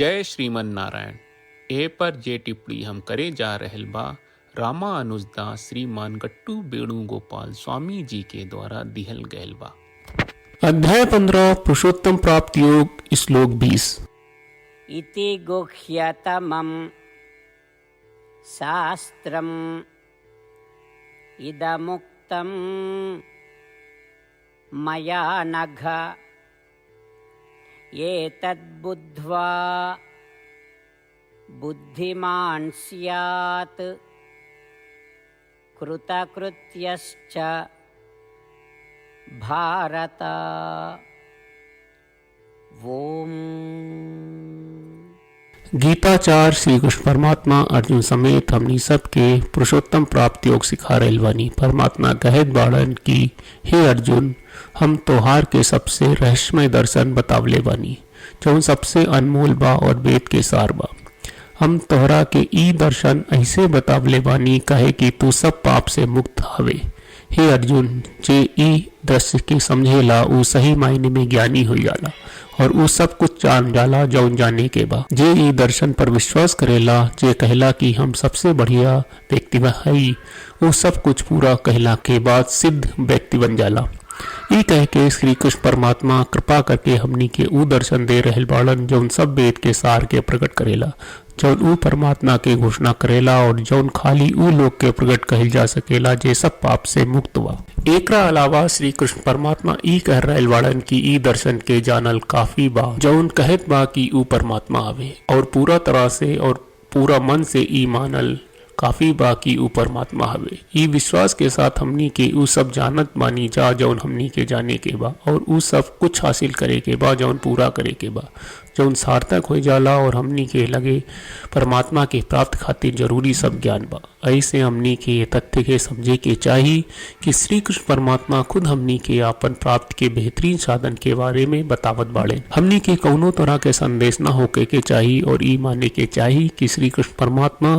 जय श्रीमन नारायण। ए पर जे टिप्पणी हम करे जा रहल बा रामा अनुजदास श्रीमान गट्टू वेणुगोपाल स्वामी जी के द्वारा दिहल गयल बा। अध्याय 15 पुरुषोत्तम प्राप्त योग श्लोक 20। इति गुह्यतमं शास्त्रम् इदमुक्तं मया नघ एतद्बुद्ध्वा बुद्धिमान् स्यात् कृतकृत्यश्च भारत। ओम। गीताचार्य श्री कृष्ण परमात्मा अर्जुन समेत हमनी सबके पुरुषोत्तम प्राप्त योग सिखा रहल बानी। परमात्मा कहत बाड़न की हे अर्जुन, हम तोहार के सबसे रहस्यमय दर्शन बतावले बानी जौन सबसे अनमोल बा और वेद के सार बा। हम तोहरा के ई दर्शन ऐसे बतावले बानी कहे कि तू सब पाप से मुक्त हवे। हे अर्जुन, जे ई दृश्य के समझेला ऊ सही मायने में ज्ञानी हो जाला और ऊ सब कुछ जान जाला जौन जाने के बा। जे ई दर्शन पर विश्वास करेला, जे कहला कि हम सबसे बढ़िया व्यक्ति हई, वो सब कुछ पूरा कहला के बाद सिद्ध व्यक्ति बन जाला। ई कह के श्री कृष्ण परमात्मा कृपा करके हमनी के ऊ दर्शन दे रहल बाड़न जौन सब वेद के सार के प्रकट करेला, जौन ऊ परमात्मा के घोषणा करेला और जौन खाली ऊ लोग के प्रकट कहल जा सकेला जे सब पाप से मुक्त बा। एकरा अलावा श्री कृष्ण परमात्मा ई कह रहल बाड़न की ई दर्शन के जानल काफी बा जौन कहत बा कि ऊ परमात्मा हवे और पूरा तरह से और पूरा मन से ई मानल काफी बा कि ऊ परमात्मा हवे। ई विश्वास के साथ हमनी के ऊ सब जानत मानी जा जौन हमनी के जाने के बा और ऊ सब कुछ हासिल करे के बा जौन पूरा करे के बा, जौन सार्थक हो जाला और हमनी के लगे परमात्मा के प्राप्त खातिर जरूरी सब ज्ञान बा। ऐसे हमनी के ये तथ्य के समझे के चाहिए कि श्री कृष्ण परमात्मा खुद हमनी के आपन प्राप्त के बेहतरीन साधन के बारे में बतावत बाड़े। हमनी के कौनो तरह के संदेश न होके के चाहिए और ई माने के चाहिए कि श्री कृष्ण परमात्मा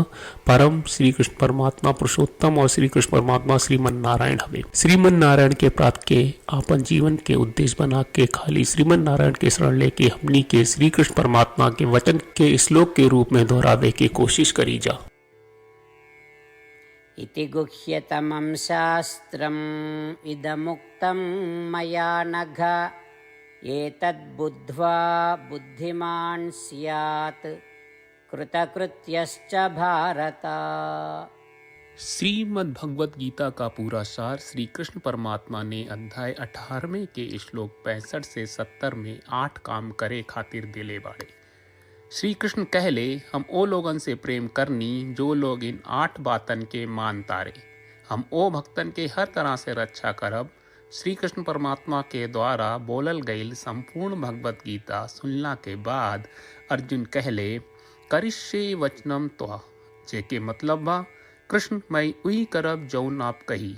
परम, श्री कृष्ण परमात्मा पुरुषोत्तम और श्री कृष्ण परमात्मा श्रीमन नारायण हवे। श्रीमन नारायण के प्राप्त के आपन जीवन के उद्देश्य बना के खाली श्रीमन नारायण के शरण लेके हमनी के श्री कृष्ण परमात्मा के वचन के श्लोक के रूप में दोहरावे की कोशिश करी जा। इति गुह्यतमं शास्त्रम् इदमुक्तं मया नघ एतद्बुद्ध्वा बुद्धिमान् स्यात् कृतकृत्यश्च भारत। श्रीमद् भगवत गीता का पूरा सार श्री कृष्ण परमात्मा ने अध्याय 18वें के श्लोक 65 से 70 में 8 काम करे खातिर दिले बाड़े। श्री कृष्ण कहले, हम ओ लोगन से प्रेम करनी जो लोग इन 8 बातन के मान तारे। हम ओ भक्तन के हर तरह से रक्षा करब। श्री कृष्ण परमात्मा के द्वारा बोलल गईल संपूर्ण भगवत गीता सुनला के बाद अर्जुन कहले, करिष्ये वचनम त्वा, जेके मतलब बा कृष्ण मैं उही करब जौन आप कही।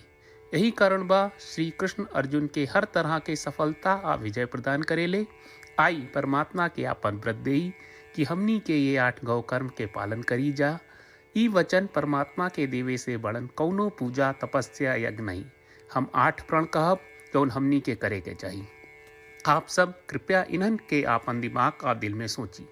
यही कारण बा श्री कृष्ण अर्जुन के हर तरह के सफलता आ विजय प्रदान करेले। आई परमात्मा के आपन व्रत देई कि हमनी के ये 8 गौ कर्म के पालन करी जा। ई वचन परमात्मा के देवे से बड़न कौनो पूजा तपस्या यज्ञ नहीं। हम 8 प्रण कहब जौन हमनी के करे के चाहिए। आप सब कृपया इन्हन के आपन दिमाग और दिल में सोची।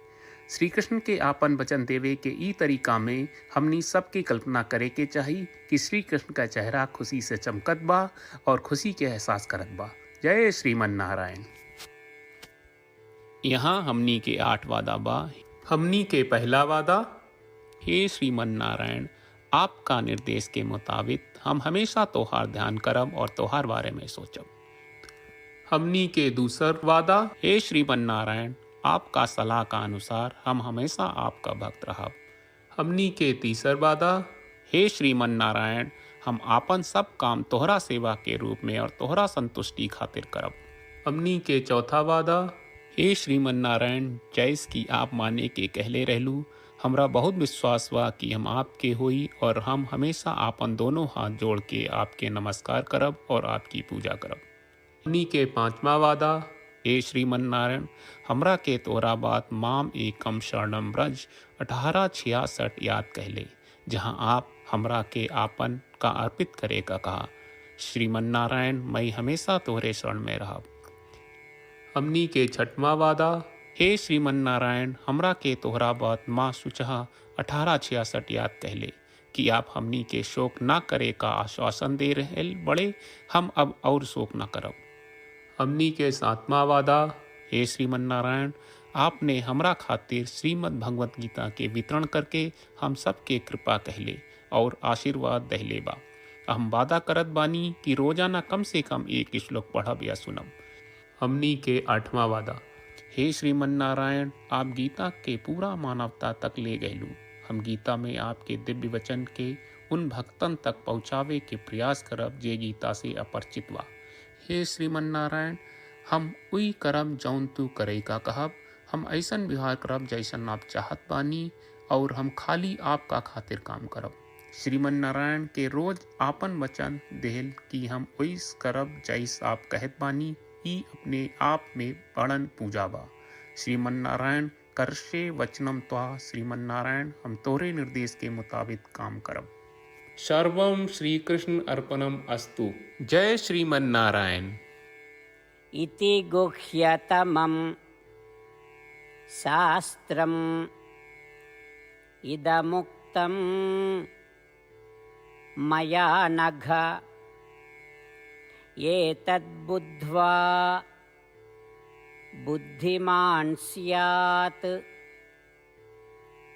श्री कृष्ण के आपन वचन देवे के ई तरीका में हमनी सबकी कल्पना करे के चाहिए कि श्री कृष्ण का चेहरा खुशी से चमकत बा और खुशी के एहसास करत बा। जय श्रीमन नारायण। यहाँ हमनी के 8 वादा बा। हमनी के पहला वादा, हे श्रीमन नारायण, आपका निर्देश के मुताबिक हम हमेशा तोहार ध्यान करब और तोहार बारे में सोचब। हमनी के दूसर वादा, हे श्रीमन नारायण, आपका सलाह का अनुसार हम हमेशा आपका भक्त रहब। हमनी के तीसर वादा, हे श्रीमन नारायण, हम आपन सब काम तोहरा सेवा के रूप में और तोहरा संतुष्टि खातिर करब। हमनी के चौथा वादा, हे श्रीमन नारायण, जैस की आप माने के कहले रहलू, हमरा बहुत विश्वास बा कि हम आपके होई और हम हमेशा आपन दोनों हाथ जोड़ के आपके नमस्कार करब और आपकी पूजा करब। हमनी के पांचवा वादा, हे श्रीमन नारायण, हमरा के तोरा बात माम एकम शरणम ब्रज 1866 याद कहले, जहाँ आप हमरा के आपन का अर्पित करे का कहा। श्रीमन नारायण, मैं हमेशा तोहरे शरण में रहब। हमनी के छठवां वादा, हे श्रीमन नारायण, हमरा के तोहरा बात माँ सुचहा 1866 याद कहले कि आप हमनी के शोक ना करे का आश्वासन दे रहे बड़े, हम अब और शोक ना करब। हमनी के सातवां वादा, हे श्रीमन नारायण, आपने हमरा खातिर श्रीमद् भगवत गीता के वितरण करके हम सबके कृपा कहले और आशीर्वाद दहले बा। हम वादा करत बानी कि रोजाना कम से कम एक श्लोक पढ़ब या सुनब। हमनी के आठवां वादा, हे श्रीमन नारायण, आप गीता के पूरा मानवता तक ले गयलू। हम गीता में आपके दिव्य वचन के उन भक्तन तक पहुँचावे के प्रयास करब जे गीता से अपरिचित बा। हे श्रीमन नारायण, हम उई करब जौन तू करे का कहब। हम ऐसन व्यवहार करब जैसन आप चाहत बानी और हम खाली आपका खातिर काम करब। श्रीमन नारायण के रोज आपन वचन देहल कि हम ओइस करब जैस आप कहत बानी, ई अपने आप में बड़न पूजा बा। श्रीमन नारायण, करशे वचनम त्वा। श्रीमन नारायण, हम तोरे निर्देश के मुताबिक काम करब। सर्वम श्री कृष्ण अर्पणम अस्तु। जय श्रीमन नारायण। इति गुह्यतमं शास्त्रम् इदमुक्तं मया नघ। एतद्बुद्ध्वा बुद्धिमान् स्यात्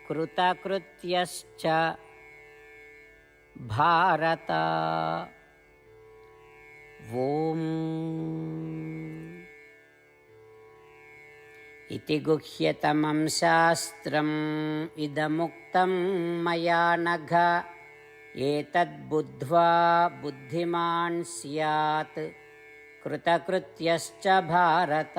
कृतकृत्यश्च भारत। ओम। इति गुह्यतमं शास्त्रम् इदमुक्तं मया नघ। एतद्बुद्ध्वा बुद्धिमान् स्यात् कृतकृत्यश्च भारत।